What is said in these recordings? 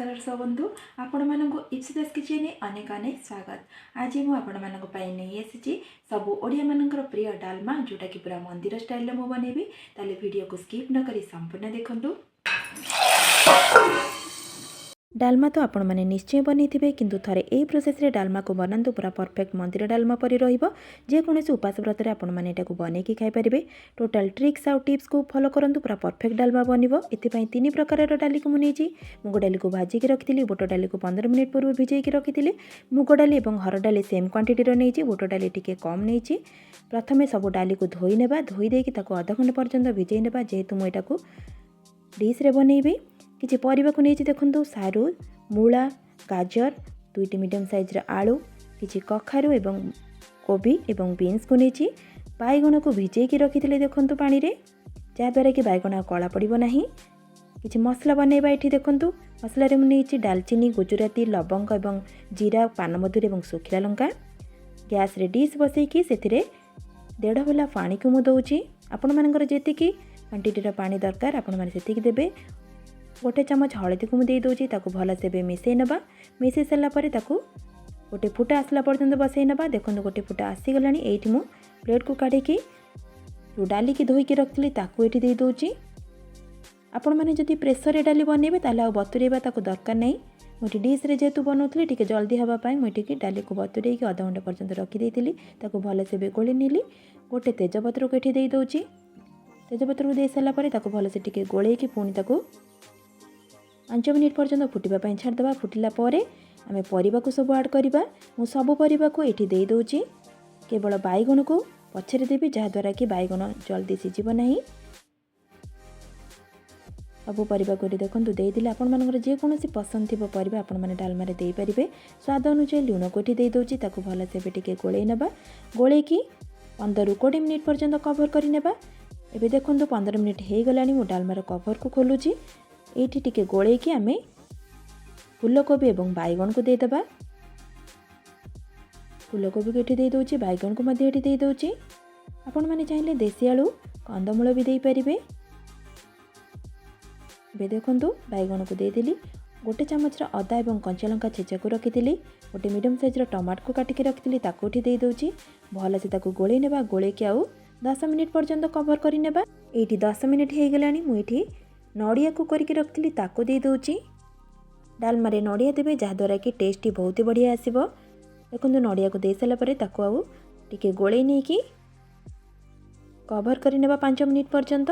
नमस्कार दर्शक बंधु आपण मानक इप्सिता किचन अनेक अनेक स्वागत। आज मु आपण मानक पई नहीं आसी सब ओडिया मानकर प्रिय डालमा जोटा कि पूरा मंदिर स्टाइल रे मु बनेबी। ताले वीडियो को स्किप न करी संपूर्ण देखंतु। डालमा तो आपण माने निश्चय बनैथिबे किंतु थरे एई प्रोसेस रे डालमा को बनांतु पूरा परफेक्ट मंदिर डालमा परि रहिबो। जे कोनोसी उपास व्रत रे आपण माने एटा को बनै कि खाइ परिबे। टोटल ट्रिक्स आ टिप्स को फॉलो करंतु पूरा परफेक्ट डालमा बनिबो। एति पई तीन प्रकार रो डाली को मु नेछि। मुग डाली को भाजी के रखिथिली, बुट डाली को 15 मिनिट पूर्व भिजै के रखिथिली। मुग डाली एवं हर डाली सेम क्वांटिटी रो नेछि, बुट डाली टिके कम नेछि। प्रथमे सब डाली को धोई नेबा, धोई देकी ताको आधा घंटा पर्यंत भिजै नेबा। जेहेतु मु एटा को डिश रे बनैबी किछि परिबा को नेछि देखंतु सारू, मूला, गाजर, 2टी मीडियम साइज आलू, किछि कखारु एवं कोबी एवं बीन्स को नेछि। बैगण को भिजै कि रखिथिले देखंतु पानी रे, जा द्वारा कि बैगण कला पड़िबो नाही। किछि मसला बनैबा एठी देखंतु। मसला रे मु नेछि दालचीनी, गुजराती, लवंग एवं जीरा, पानमधुरी एवं सुखिला लंका। गैस रे डिश बसै कि सेथिरे 1.5 बेला पानी को मु दउछि। आपण मानकर जेति कि क्वांटिटी रो पानी दरकार आपण माने सेति कि देबे। गोटे चमच हलदी को मुझे दूसरी भल से मिसई नबा। मिसई सारा पर गोटे फुटा आसला पर्यंत बसई नबा। देखो गोटे फुटा आसीगला। ये मु प्लेट को काढ़ी जो डाली की धोईकी रखी ताकू ये दूची। आपण मैंने जदि प्रेसर रे डाली बनइबे ताले बतुरेबा ताकू दरकार नहीं। मुझे डिश रे जेतु बनाऊली टिके जल्दी हवापाई मुझे डाली को बतुरे आधा घंटा पर्यंत रखीदी। भल से गोली नीली। गोटे तेजपत्र को ये दूची। तेजपत्र को दे सारापर भल से गोल पुणी 5 मिनिट पर्यंत फुटापी छाड़देवा। फुटिला आम परिबा को सब ऐड करवा। मु सब परिबा को ये दे दूची। केवल बैगण को पछरे देवी जहाद्वारा कि बैगण जल्दी सीझिब नहीं। सब परिबा को देखो देदेले आपण मानकर जेकोसी पसंद थी परिबा आपण माने डालमा रे देई परिबे। स्वाद अनुसार लुण को ये दे दूची। भल से टिके गोलई नबा। गोलई की 15 ରୁ 20 मिनिट पर्यंत कवर कर नेबा। एबे देखो 15 मिनिट हो गला। मु डालमार कवर को खोलुची। एठी टिके गोले कि आमे फूलकोबी एवं बैगण को देदेबा। फूलकोबी को एठी दे दोची, बैगण को मध्य एठी दे दोची। आपण माने चाहिले देसी आलू, कंदमूल भी दे परिबे। बे देखंतु बैगण को दे देली। गोटे चमच अदा एवं कंचा लंका छेचा को रखिथिली। गोटे मीडियम साइज टमाटो को काटिके रखिथिली ताको एठी दे दोची। भल से ताको गोले नेबा। गोले कि आउ 10 मिनिट पर्यंत कवर करि नेबा। एठी 10 मिनिट हो गलानी। मु एठी नड़िया को करके रखी ताको दे दूची। डालमा रे नड़िया देवे जहाद्वारा कि टेस्ट बहुत ही बढ़िया आसीबो। देखो नड़िया को दे सारा पर ताको आउ टिके गोले नहीं कि कवर कर नेबा 5 मिनिट पर्यंत।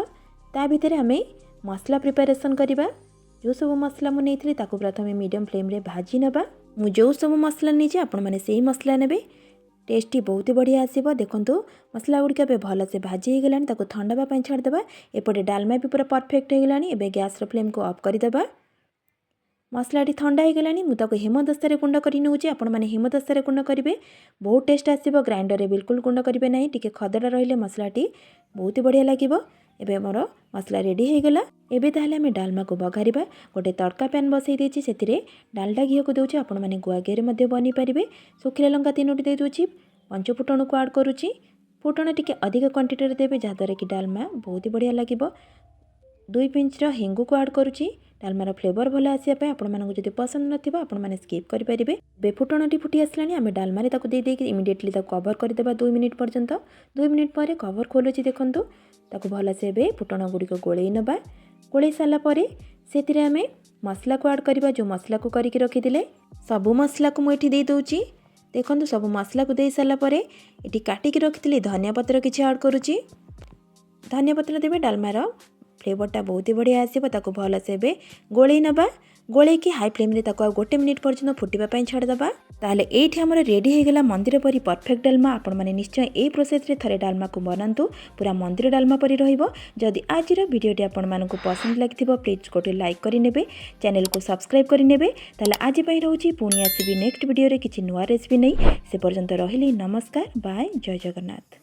ता भितर आमे मसला प्रिपरेशन करिबा। जो सब मसला मु नेइथिली ताको प्रथमे मीडियम फ्लेम रे भाजी नबा। मु जो सब मसला नहीं आपण माने सेही मसला नेबे। टेस्टी बहुत ही बढ़िया आसीबो। देखंतु मसला गुड़िका बे भल से भाजी हो गलानी। ताको ठंडा पाई छाड़देबा। एपटे डालमा भी पूरा परफेक्ट हो गलानी। एबे गैस रो फ्लेम को ऑफ कर देबा। मसलाटी ठंडा हो गलानी। मु ताको हेमदस्ता रे गुंड करि नउची। आपण माने हेमदस्ता रे गुंड करिवे बहुत टेस्ट आसीबो। ग्राइंडर रे बिल्कुल गुंड करिवे नाही। टिके खदड़ा रहिले मसलाटी बहुत ही बढ़िया लागिबो। एबे मोर मसला रेडी हो गला। एबे ताहले हमें डालमा को बघारिबा। गोटे तड़का पैन बसई देछि। सेतिरे डालडा घी को दोछि। आपण माने गुआ घी रे मध्ये बनी परिबे। सुखिला लंका 3टी दे दोछि। पंच फुटण को ऐड करुछि। फुटण टिके अधिक क्वांटिटी रे देबे जहाद्वारा कि डालमा बहुत ही बढ़िया लागिबो। 2 पिंच हेंगु को ऐड करुछि। डालमार फ्लेवर भल आसिया पे आपण मानक जदि पसंद नथिबा आपण माने स्किप करि परिबे। बे फुटणटी फुटी आसलानी। आमे डालमा रे ताको दे देकी इमिडिएटली ताको कवर कर देबा 2 मिनिट पर्यंत। 2 मिनिट परे कवर खोलुछि। देखंतु ताको भल से बे फुटण गुडी को गोळेई नबा। गोळेई साला परे सेतिरे आमे मसला को ऐड करबा। जो मसला को करिके रखिदिले सब मसला को मु एठी दे दोछि। देखो सब मसला को दे सारा पर ये काटिकी रखी धनिया पत्र किसी ऐड करुच्ची। धनिया पत्र देवे डालमार फ्लेवरटा बहुत ही बढ़िया आसीबो। ताको भल से गोळेई नबा। गोळेई की हाई फ्लेम रे ताको 1 मिनिट पर्यंत फुटिबा पई छाड़देबा। ताले एठी हमर रेडी हो गला मंदिर परी परफेक्ट डालमा। आपण माने निश्चय ए प्रोसेस रे थरे डालमा को बनांतु। पूरा मंदिर डालमा परी रहिबो। जदि आजिर वीडियोटी आपण मानकु पसंद लागिथिबो प्लीज गोटे लाइक करि नेबे। चैनल को सब्सक्राइब करि नेबे। ताले आज पई रहउची पुणी आसीबी नेक्स्ट वीडियो रे किछि नुवा रेसिपी नै। से पर्यंत रहिली नमस्कार बाय जय जगन्नाथ।